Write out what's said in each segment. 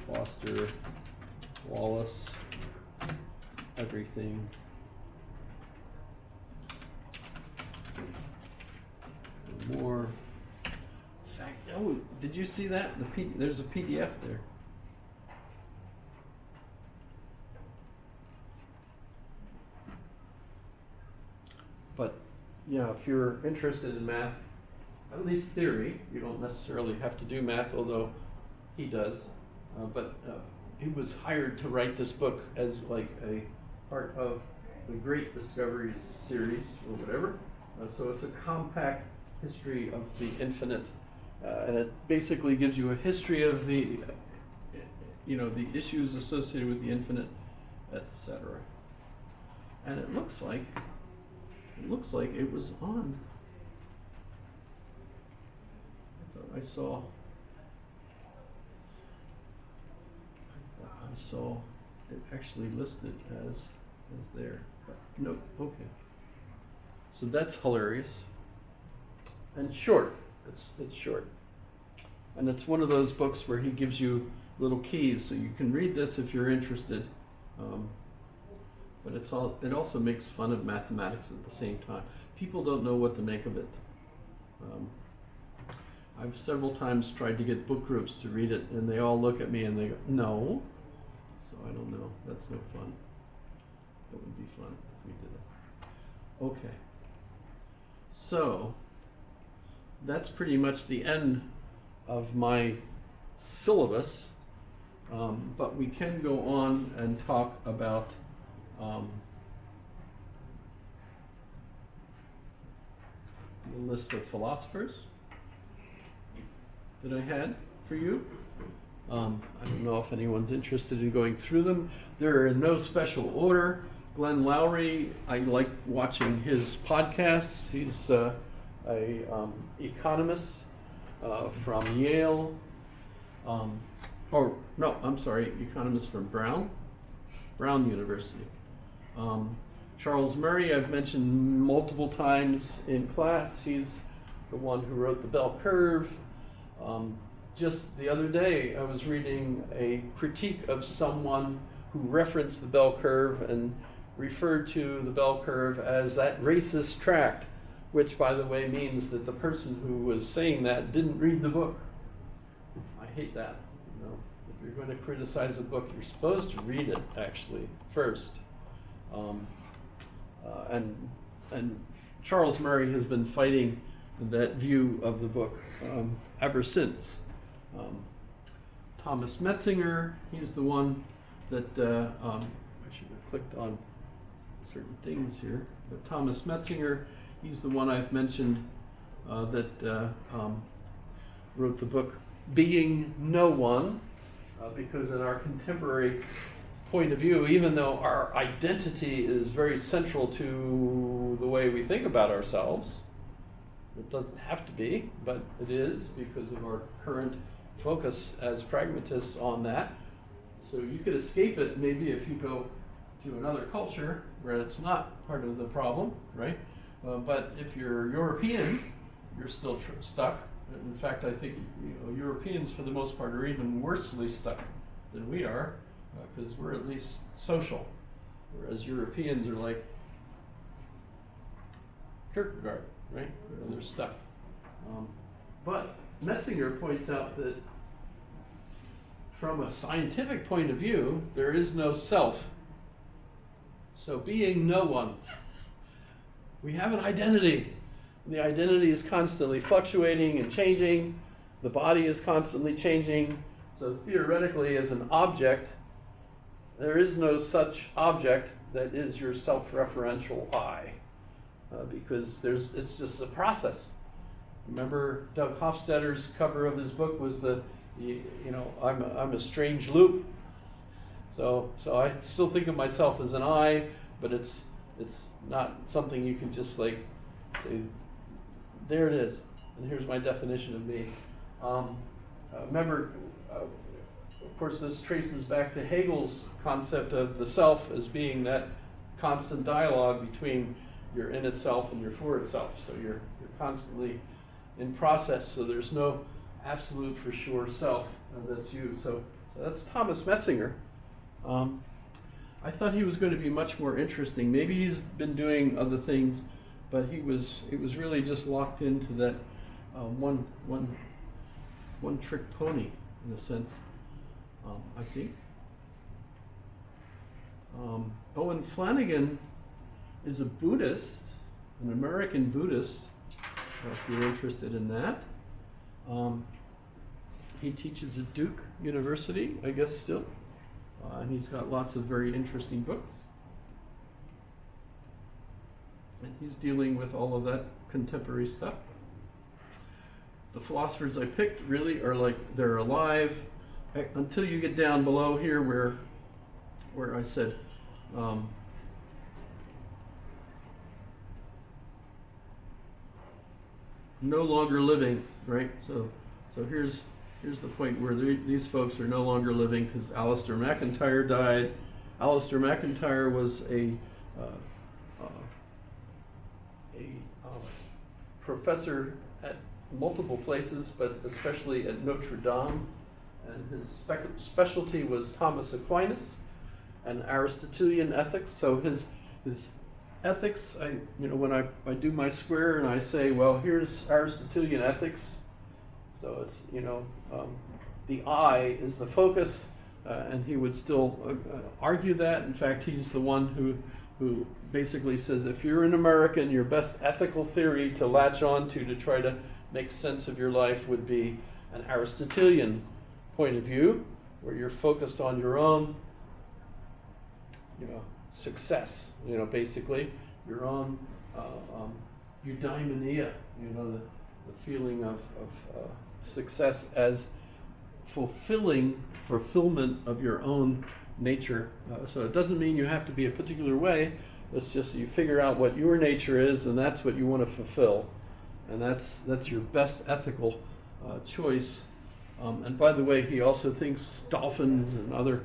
Foster Wallace, everything. And more. In fact, oh, did you see that? There's a PDF there. But yeah, if you're interested in math, at least theory, you don't necessarily have to do math, although he does. But he was hired to write this book as like a part of the Great Discoveries series or whatever. So it's a compact history of the infinite, and it basically gives you a history of the, the issues associated with the infinite, etc. And it looks like it was on. I thought I saw it actually listed as there, but nope. Okay. So that's hilarious and short. It's short, and it's one of those books where he gives you little keys, so you can read this if you're interested. But it also makes fun of mathematics at the same time. People don't know what to make of it. I've several times tried to get book groups to read it, and they all look at me and they go, no. So I don't know. That's no fun. That would be fun if we did it. Okay. So that's pretty much the end of my syllabus. But we can go on and talk about the list of philosophers that I had for you. I don't know if anyone's interested in going through them. They're in no special order. Glenn Loury, I like watching his podcasts. He's a economist from Yale. Economist from Brown University. Charles Murray, I've mentioned multiple times in class. He's the one who wrote The Bell Curve. Just the other day, I was reading a critique of someone who referenced the bell curve and referred to the bell curve as that racist tract, which, by the way, means that the person who was saying that didn't read the book. I hate that. If you're going to criticize a book, you're supposed to read it actually first. And Charles Murray has been fighting that view of the book ever since. Thomas Metzinger, he's the one that I should have clicked on certain things here. But Thomas Metzinger, he's the one I've mentioned that wrote the book Being No One, because in our contemporary point of view, even though our identity is very central to the way we think about ourselves, it doesn't have to be, but it is because of our current focus as pragmatists on that. So you could escape it maybe if you go to another culture where it's not part of the problem, right? But if you're European, you're still stuck. In fact, I think Europeans for the most part are even worsely stuck than we are, because we're at least social, whereas Europeans are like Kierkegaard, right? They're stuck. But Metzinger points out that from a scientific point of view, there is no self. So being no one, we have an identity. The identity is constantly fluctuating and changing. The body is constantly changing. So theoretically, as an object, there is no such object that is your self-referential I, because it's just a process. Remember, Doug Hofstadter's cover of his book was I'm a strange loop. So I still think of myself as an I, but it's not something you can just like say, there it is, and here's my definition of me. Remember, of course, this traces back to Hegel's concept of the self as being that constant dialogue between your in itself and your for itself. So you're constantly in process. So there's no absolute for sure self that's you. So So that's Thomas Metzinger. I thought he was going to be much more interesting. Maybe he's been doing other things, but it was really just locked into that one trick pony in a sense. I think. Owen Flanagan is a Buddhist, an American Buddhist, if you're interested in that. He teaches at Duke University, I guess still, and he's got lots of very interesting books. And he's dealing with all of that contemporary stuff. The philosophers I picked really are like, they're alive, until you get down below here where I said, no longer living, right? So here's the point where these folks are no longer living because Alasdair MacIntyre died. Alasdair MacIntyre was a professor at multiple places, but especially at Notre Dame, and his specialty was Thomas Aquinas and Aristotelian ethics. So his ethics, when I do my square and I say, well, here's Aristotelian ethics, so it's, the I is the focus, and he would still argue that. In fact, he's the one who basically says, if you're an American, your best ethical theory to latch on to try to make sense of your life would be an Aristotelian point of view, where you're focused on your own, success, basically your own eudaimonia, the feeling of success as fulfillment of your own nature. So it doesn't mean you have to be a particular way. It's just you figure out what your nature is, and that's what you want to fulfill, and that's your best ethical choice. And by the way, he also thinks dolphins and other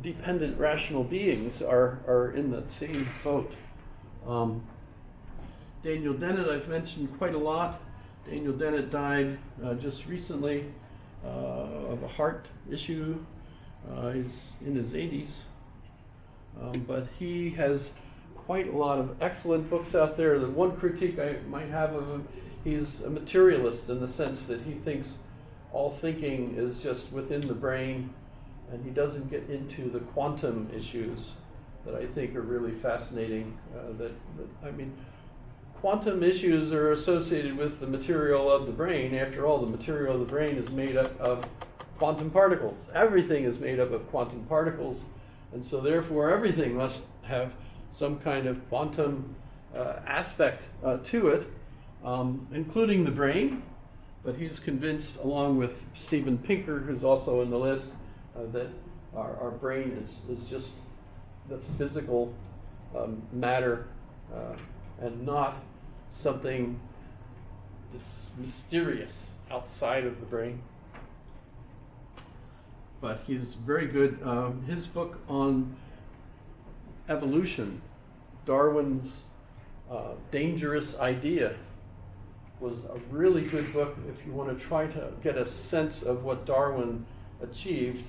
dependent rational beings are in that same boat. Daniel Dennett I've mentioned quite a lot. Daniel Dennett died just recently of a heart issue. He's in his 80s. But he has quite a lot of excellent books out there. The one critique I might have of him, he's a materialist in the sense that he thinks all thinking is just within the brain, and he doesn't get into the quantum issues that I think are really fascinating. Quantum issues are associated with the material of the brain. After all, the material of the brain is made up of quantum particles. Everything is made up of quantum particles, and so therefore everything must have some kind of quantum aspect to it, including the brain. But he's convinced, along with Steven Pinker, who's also in the list, that our brain is just the physical matter and not something that's mysterious outside of the brain. But he's very good. His book on evolution, Darwin's Dangerous Idea, was a really good book if you want to try to get a sense of what Darwin achieved,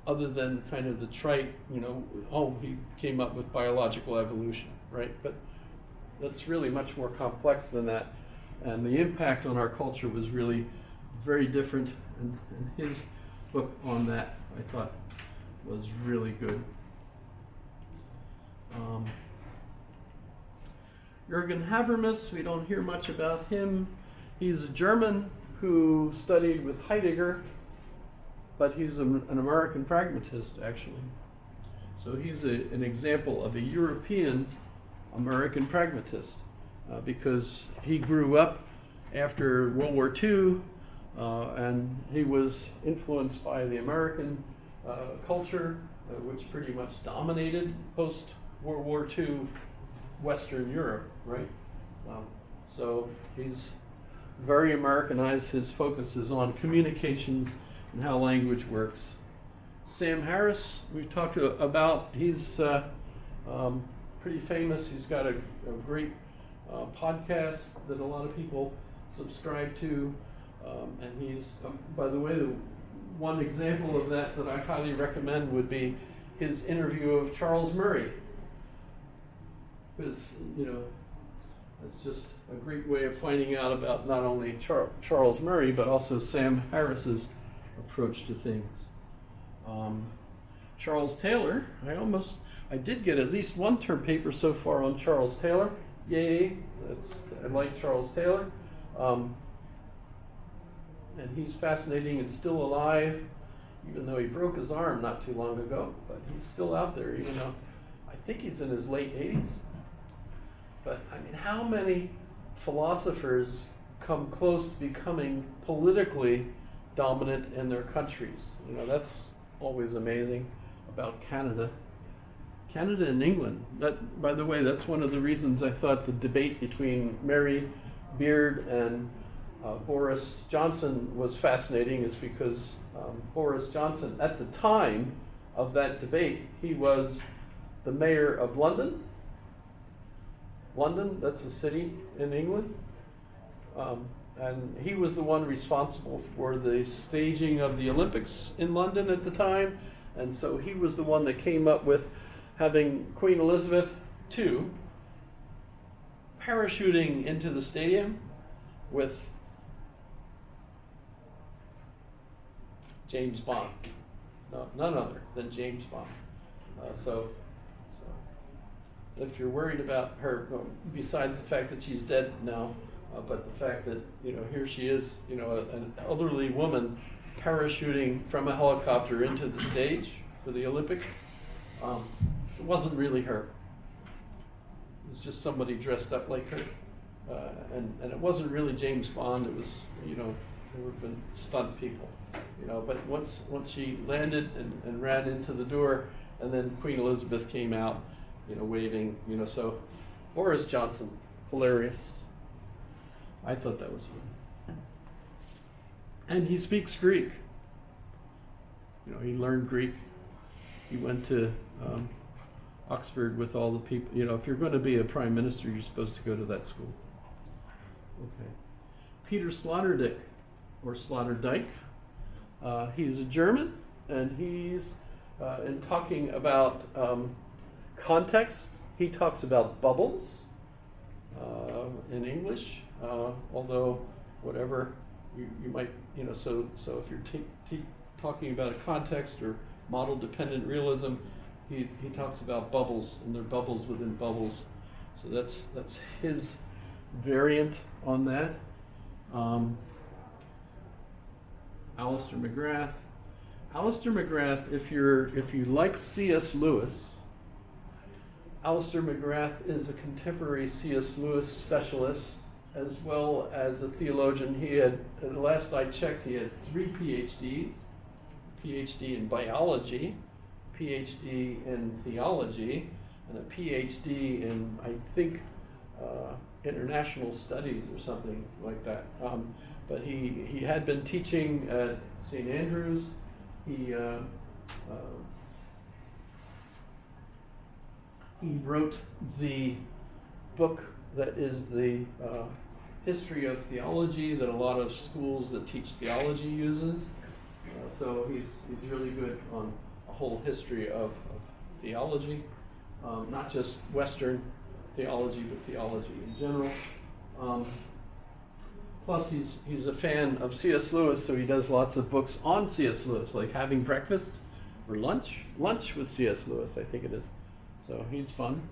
other than kind of the trite, he came up with biological evolution, right? But that's really much more complex than that. And the impact on our culture was really very different. And his book on that, I thought, was really good. Jürgen Habermas, we don't hear much about him. He's a German who studied with Heidegger, but he's an American pragmatist, actually. So he's an example of a European American pragmatist, because he grew up after World War II, and he was influenced by the American culture, which pretty much dominated post-World War II Western Europe, right? So he's very Americanized. His focus is on communications and how language works. Sam Harris, we've talked about. He's pretty famous. He's got a great podcast that a lot of people subscribe to. And he's, by the way, one example of that I highly recommend would be his interview of Charles Murray. Because, that's just a great way of finding out about not only Charles Murray, but also Sam Harris's approach to things. Charles Taylor, I did get at least one term paper so far on Charles Taylor. Yay, I like Charles Taylor. And he's fascinating and still alive, even though he broke his arm not too long ago, but he's still out there, even though I think he's in his late 80s. But I mean, how many philosophers come close to becoming politically dominant in their countries? That's always amazing about Canada. Canada and England. That, by the way, that's one of the reasons I thought the debate between Mary Beard and Boris Johnson was fascinating, is because Boris Johnson, at the time of that debate, he was the mayor of London. London, that's a city in England. And he was the one responsible for the staging of the Olympics in London at the time. And so he was the one that came up with having Queen Elizabeth II parachuting into the stadium with James Bond. No, none other than James Bond. So if you're worried about her, besides the fact that she's dead now, but the fact that, here she is, an elderly woman parachuting from a helicopter into the stage for the Olympics, it wasn't really her. It was just somebody dressed up like her. And it wasn't really James Bond. It was, there would have been stunt people. But once she landed and ran into the door, and then Queen Elizabeth came out, waving, so Boris Johnson, hilarious. I thought that was fun. And he speaks Greek. He learned Greek. He went to Oxford with all the people. If you're going to be a prime minister, you're supposed to go to that school. Okay. Peter Sloterdijk, or Sloterdijk. He's a German, and he's, in talking about context, he talks about bubbles in English, although whatever you might, so if you're talking about a context or model-dependent realism, he talks about bubbles, and they're bubbles within bubbles. So that's his variant on that. Alistair McGrath. Alistair McGrath, if you like C.S. Lewis, Alistair McGrath is a contemporary C.S. Lewis specialist as well as a theologian. He had, at the last I checked, he had 3 PhDs, PhD in biology, PhD in theology, and a PhD in, I think, international studies or something like that. But he had been teaching at St. Andrews. He wrote the book that is the history of theology that a lot of schools that teach theology uses. So he's really good on a whole history of theology, not just Western theology, but theology in general. Plus, he's a fan of C.S. Lewis, so he does lots of books on C.S. Lewis, like Having Breakfast or Lunch with C.S. Lewis, I think it is. So he's fun,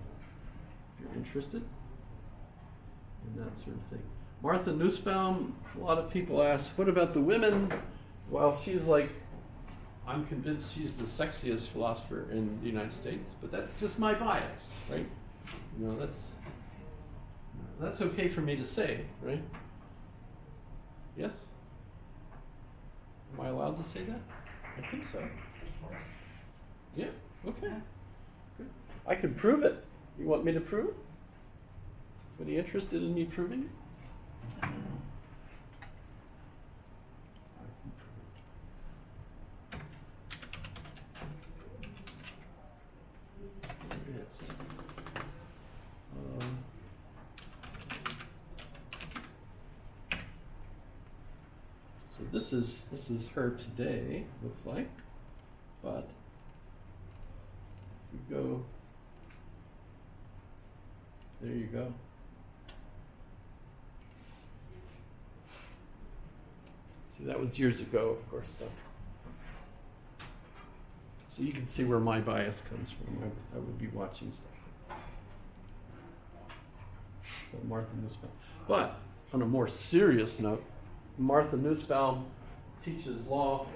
if you're interested in that sort of thing. Martha Nussbaum, a lot of people ask, what about the women? Well, she's like, I'm convinced she's the sexiest philosopher in the United States, but that's just my bias, right? That's okay for me to say, right? Yes? Am I allowed to say that? I think so. Yeah, okay. Good. I can prove it. You want me to prove it? Anybody interested in me proving it? this is her today, looks like. But if you go, there you go. See, that was years ago, of course. So you can see where my bias comes from. I would be watching stuff. So Martha Nussbaum. But on a more serious note, Martha Nussbaum teaches law